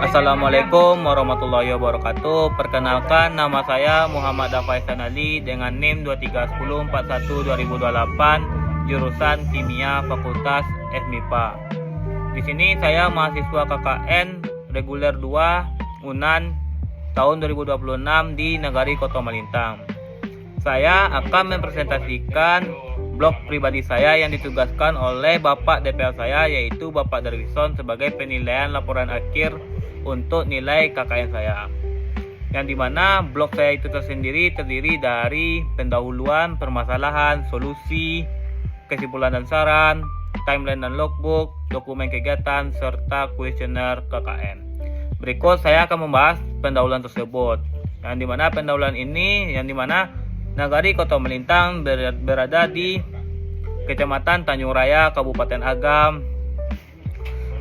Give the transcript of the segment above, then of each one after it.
Assalamualaikum warahmatullahi wabarakatuh. Perkenalkan, nama saya Muhammad Dafaisan Ali dengan NIM 2310412028, jurusan Kimia Fakultas FMIPA. Di sini saya mahasiswa KKN reguler 2 UNAN tahun 2026 di Nagari Kota Malintang. Saya akan mempresentasikan blog pribadi saya yang ditugaskan oleh Bapak DPL saya, yaitu Bapak Darwison, sebagai penilaian laporan akhir untuk nilai KKN saya, yang dimana blog saya itu tersendiri terdiri dari pendahuluan, permasalahan, solusi, kesimpulan dan saran, timeline dan logbook, dokumen kegiatan, serta kuesioner KKN. Berikut saya akan membahas pendahuluan tersebut, yang dimana pendahuluan ini Nagari Kota Malintang berada di Kecamatan Tanjung Raya, Kabupaten Agam,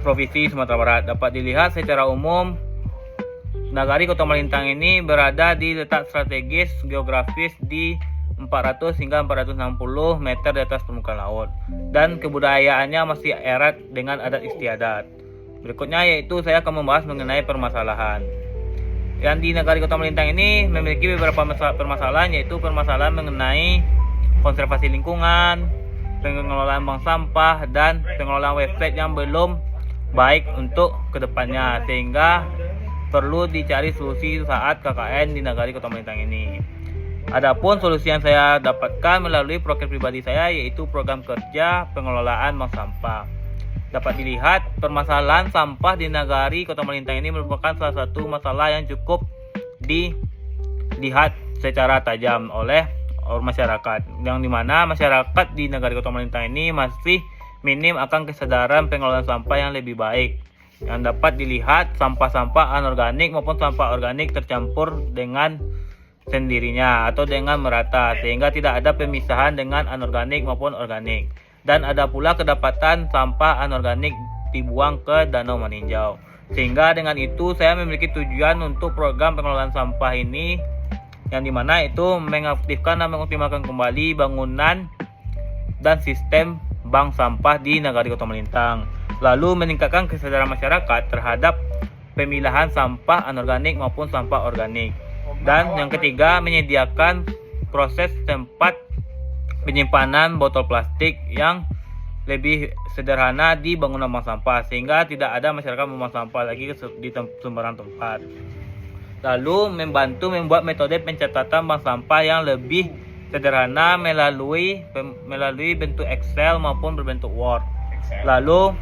Provinsi Sumatera Barat. Dapat dilihat secara umum, Nagari Kota Malintang ini berada di letak strategis geografis di 400 hingga 460 meter di atas permukaan laut, dan kebudayaannya masih erat dengan adat istiadat. Berikutnya yaitu saya akan membahas mengenai permasalahan. Yang di Nagari Kota Malintang ini memiliki beberapa permasalahan, yaitu permasalahan mengenai konservasi lingkungan, pengelolaan bank sampah, dan pengelolaan website yang belum baik untuk kedepannya, sehingga perlu dicari solusi saat KKN di Nagari Kota Malintang ini. Adapun solusi yang saya dapatkan melalui program pribadi saya, yaitu program kerja pengelolaan bank sampah. Dapat dilihat, permasalahan sampah di Nagari Kota Malintang ini merupakan salah satu masalah yang cukup dilihat secara tajam oleh masyarakat, yang dimana masyarakat di Nagari Kota Malintang ini masih minim akan kesadaran pengelolaan sampah yang lebih baik. Yang dapat dilihat, sampah-sampah anorganik maupun sampah organik tercampur dengan sendirinya atau dengan merata, sehingga tidak ada pemisahan dengan anorganik maupun organik. Dan ada pula kedapatan sampah anorganik dibuang ke Danau Maninjau. Sehingga dengan itu saya memiliki tujuan untuk program pengelolaan sampah ini, yang dimana itu mengaktifkan dan mengoptimalkan kembali bangunan dan sistem bank sampah di Nagari Kota Malintang, lalu meningkatkan kesadaran masyarakat terhadap pemilahan sampah anorganik maupun sampah organik. Dan yang ketiga, menyediakan proses tempat penyimpanan botol plastik yang lebih sederhana di bangunan bank sampah, sehingga tidak ada masyarakat membuang sampah lagi di sembarang tempat. Lalu membantu membuat metode pencatatan bank sampah yang lebih sederhana melalui bentuk Excel maupun berbentuk Word. Lalu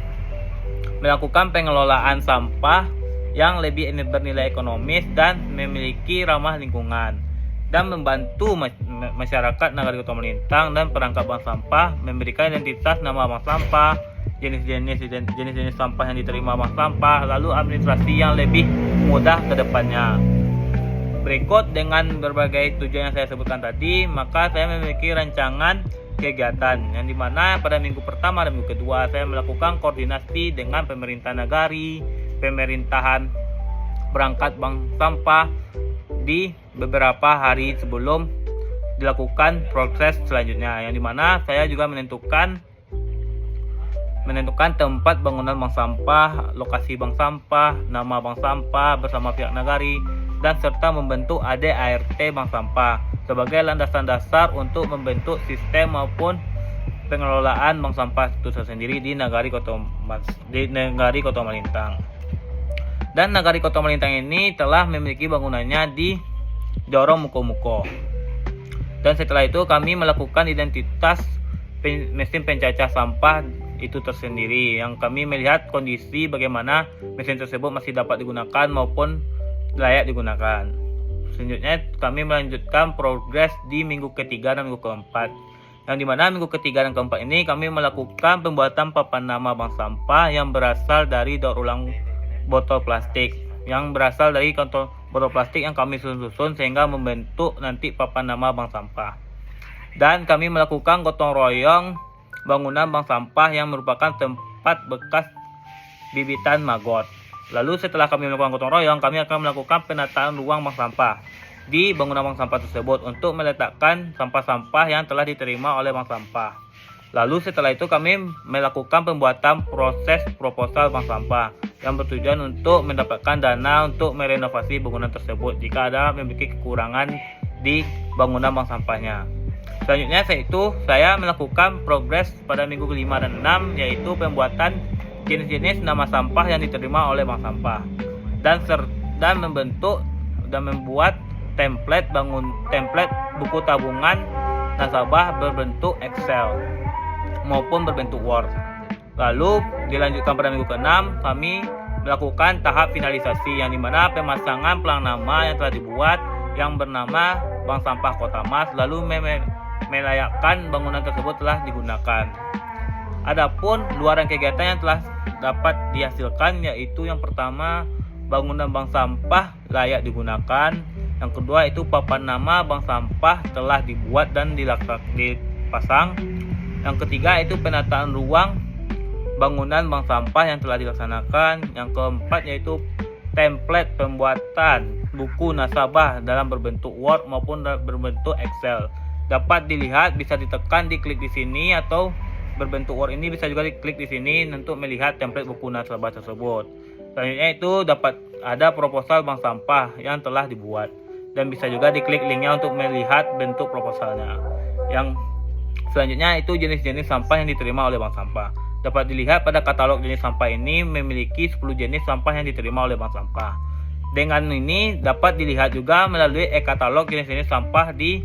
melakukan pengelolaan sampah yang lebih bernilai ekonomis dan memiliki ramah lingkungan, dan membantu masyarakat Nagari Kota Malintang dan perangkat bank sampah memberikan identitas nama bank sampah, jenis-jenis sampah yang diterima bank sampah, lalu administrasi yang lebih mudah ke depannya. Berikut dengan berbagai tujuan yang saya sebutkan tadi, maka saya memiliki rancangan kegiatan, yang dimana pada minggu pertama dan minggu kedua saya melakukan koordinasi dengan pemerintah nagari, pemerintahan perangkat bank sampah di beberapa hari sebelum dilakukan proses selanjutnya, yang dimana saya juga menentukan tempat bangunan bank sampah, lokasi bank sampah, nama bank sampah bersama pihak nagari, dan serta membentuk ADART bank sampah sebagai landasan dasar untuk membentuk sistem maupun pengelolaan bank sampah itu tersendiri di Nagari Kota Malintang. Dan Nagari Kota Malintang ini telah memiliki bangunannya di Jorong Muko-Muko. Dan setelah itu kami melakukan identitas mesin pencacah sampah itu tersendiri, yang kami melihat kondisi bagaimana mesin tersebut masih dapat digunakan maupun layak digunakan. Selanjutnya kami melanjutkan progres di minggu ketiga dan minggu keempat, yang dimana minggu ketiga dan keempat ini kami melakukan pembuatan papan nama bank sampah yang berasal dari daur ulang botol plastik, yang berasal dari kantong botol plastik yang kami susun sehingga membentuk nanti papan nama bank sampah. Dan kami melakukan gotong royong bangunan bank sampah yang merupakan tempat bekas bibitan maggot. Lalu setelah kami melakukan gotong royong, kami akan melakukan penataan ruang bank sampah di bangunan bank sampah tersebut untuk meletakkan sampah-sampah yang telah diterima oleh bank sampah. Lalu setelah itu kami melakukan pembuatan proses proposal bank sampah, yang bertujuan untuk mendapatkan dana untuk merenovasi bangunan tersebut jika ada memiliki kekurangan di bangunan bank sampahnya. Selanjutnya saya melakukan progres pada minggu ke-5 dan 6, yaitu pembuatan jenis-jenis nama sampah yang diterima oleh bank sampah dan membuat template buku tabungan nasabah berbentuk Excel maupun berbentuk Word. Lalu dilanjutkan pada minggu ke-6, kami melakukan tahap finalisasi yang dimana pemasangan pelang nama yang telah dibuat yang bernama Bank Sampah Kota Mas, lalu melayakkan bangunan tersebut telah digunakan. Adapun luaran kegiatan yang telah dapat dihasilkan yaitu yang pertama, bangunan bank sampah layak digunakan. Yang kedua itu papan nama bank sampah telah dibuat dan dipasang. Yang ketiga itu penataan ruang bangunan bank sampah yang telah dilaksanakan. Yang keempat yaitu template pembuatan buku nasabah dalam berbentuk Word maupun berbentuk Excel. Dapat dilihat, bisa ditekan, diklik di sini, atau berbentuk Word ini bisa juga diklik di sini untuk melihat template buku nasabah tersebut. Selanjutnya itu dapat ada proposal bank sampah yang telah dibuat dan bisa juga diklik linknya untuk melihat bentuk proposalnya. Yang selanjutnya itu jenis-jenis sampah yang diterima oleh bank sampah. Dapat dilihat pada katalog jenis sampah ini memiliki 10 jenis sampah yang diterima oleh bank sampah. Dengan ini dapat dilihat juga melalui e-katalog jenis-jenis sampah di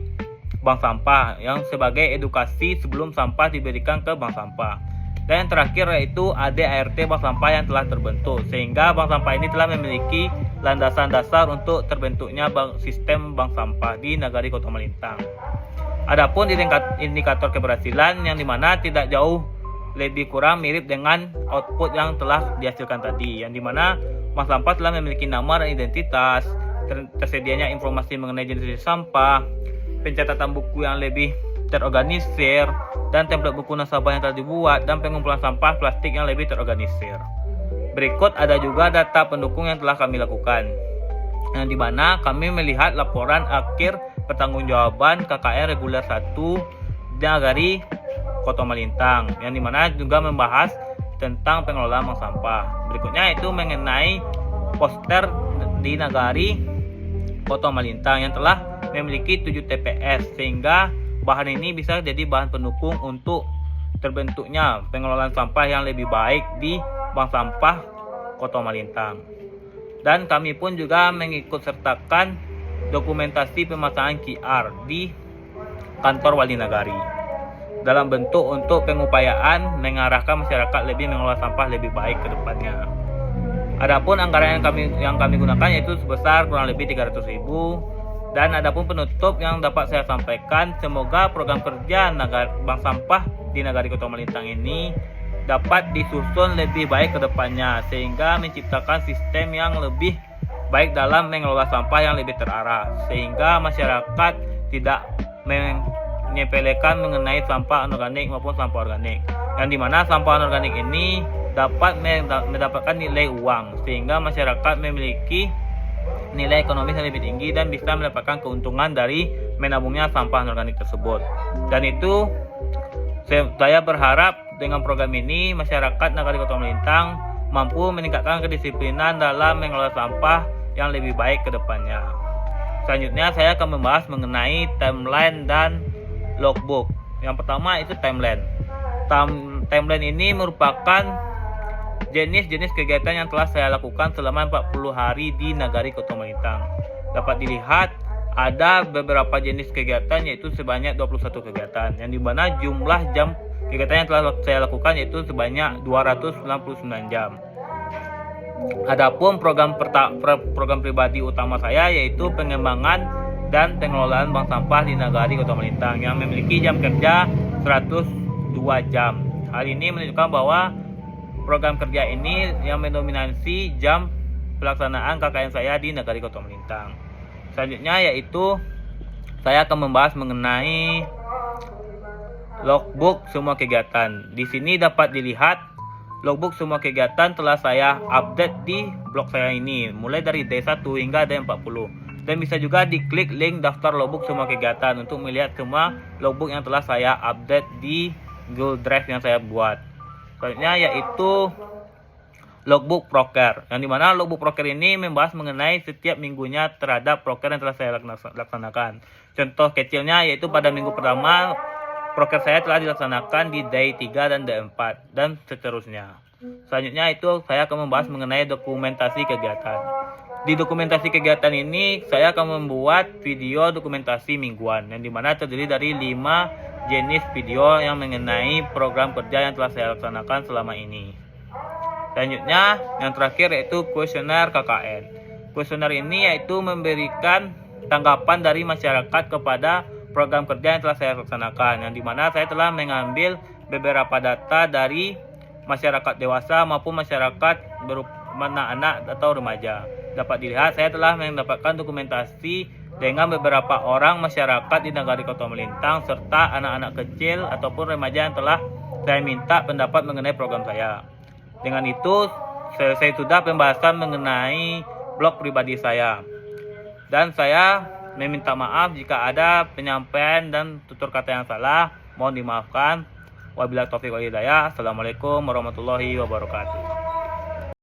bank sampah yang sebagai edukasi sebelum sampah diberikan ke bank sampah. Dan yang terakhir yaitu AD/ART bank sampah yang telah terbentuk, sehingga bank sampah ini telah memiliki landasan dasar untuk terbentuknya sistem bank sampah di Nagari Kota Malintang. Adapun indikator keberhasilan yang dimana tidak jauh lebih kurang mirip dengan output yang telah dihasilkan tadi, yang dimana bank sampah telah memiliki nama dan identitas, tersedianya informasi mengenai jenis sampah, pencatatan buku yang lebih terorganisir, dan template buku nasabah yang telah dibuat, dan pengumpulan sampah plastik yang lebih terorganisir. Berikut ada juga data pendukung yang telah kami lakukan, yang dimana kami melihat laporan akhir pertanggungjawaban KKN reguler 1 Nagari Kota Malintang, yang dimana juga membahas tentang pengelolaan bank sampah. Berikutnya itu mengenai poster di Nagari Kota Malintang yang telah memiliki 7 TPS, sehingga bahan ini bisa jadi bahan pendukung untuk terbentuknya pengelolaan sampah yang lebih baik di bank sampah Kota Malintang. Dan kami pun juga mengikut sertakan dokumentasi pemasangan QR di kantor Wali Nagari dalam bentuk untuk pengupayaan mengarahkan masyarakat lebih mengelola sampah lebih baik ke depannya. Adapun anggaran yang kami gunakan yaitu sebesar kurang lebih 300.000. Dan adapun penutup yang dapat saya sampaikan, semoga program kerja bank sampah di Nagari Kota Malintang ini dapat disusun lebih baik ke depannya, sehingga menciptakan sistem yang lebih baik dalam mengelola sampah yang lebih terarah, sehingga masyarakat tidak menyepelekan mengenai sampah anorganik maupun sampah organik, yang dimana sampah anorganik ini dapat mendapatkan nilai uang, sehingga masyarakat memiliki nilai ekonomis yang lebih tinggi dan bisa mendapatkan keuntungan dari menabungnya sampah anorganik tersebut. Dan itu saya berharap dengan program ini masyarakat Nagari Kota Malintang mampu meningkatkan kedisiplinan dalam mengelola sampah yang lebih baik ke depannya. Selanjutnya saya akan membahas mengenai timeline dan logbook. Yang pertama itu timeline. Timeline ini merupakan jenis-jenis kegiatan yang telah saya lakukan selama 40 hari di Nagari Kota Malintang. Dapat dilihat ada beberapa jenis kegiatan yaitu sebanyak 21 kegiatan, yang dimana jumlah jam kegiatan yang telah saya lakukan yaitu sebanyak 299 jam. Adapun program pribadi utama saya yaitu pengembangan dan pengelolaan bank sampah di Nagari Kota Malintang yang memiliki jam kerja 102 jam. Hal ini menunjukkan bahwa program kerja ini yang mendominasi jam pelaksanaan KKN saya di Nagari Kota Malintang. Selanjutnya yaitu saya akan membahas mengenai logbook semua kegiatan. Di sini dapat dilihat logbook semua kegiatan telah saya update di blog saya ini, mulai dari D1 hingga D40. Dan bisa juga diklik link daftar logbook semua kegiatan untuk melihat semua logbook yang telah saya update di Google Drive yang saya buat. Selanjutnya yaitu logbook proker, yang dimana logbook proker ini membahas mengenai setiap minggunya terhadap proker yang telah saya laksanakan. Contoh kecilnya yaitu pada minggu pertama proker saya telah dilaksanakan di day 3 dan day 4 dan seterusnya. Selanjutnya itu saya akan membahas mengenai dokumentasi kegiatan. Di dokumentasi kegiatan ini saya akan membuat video dokumentasi mingguan yang dimana terdiri dari 5 jenis video yang mengenai program kerja yang telah saya laksanakan selama ini. Selanjutnya, yang terakhir yaitu kuesioner KKN. Kuesioner ini yaitu memberikan tanggapan dari masyarakat kepada program kerja yang telah saya laksanakan, yang dimana saya telah mengambil beberapa data dari masyarakat dewasa maupun masyarakat anak-anak atau remaja. Dapat dilihat, saya telah mendapatkan dokumentasi dengan beberapa orang masyarakat di Nagari Kota Melintang serta anak-anak kecil ataupun remaja yang telah saya minta pendapat mengenai program saya. Dengan itu, selesai sudah pembahasan mengenai blog pribadi saya. Dan saya meminta maaf jika ada penyampaian dan tutur kata yang salah. Mohon dimaafkan. Wabillahi taufiq wal hidayah. Assalamualaikum warahmatullahi wabarakatuh.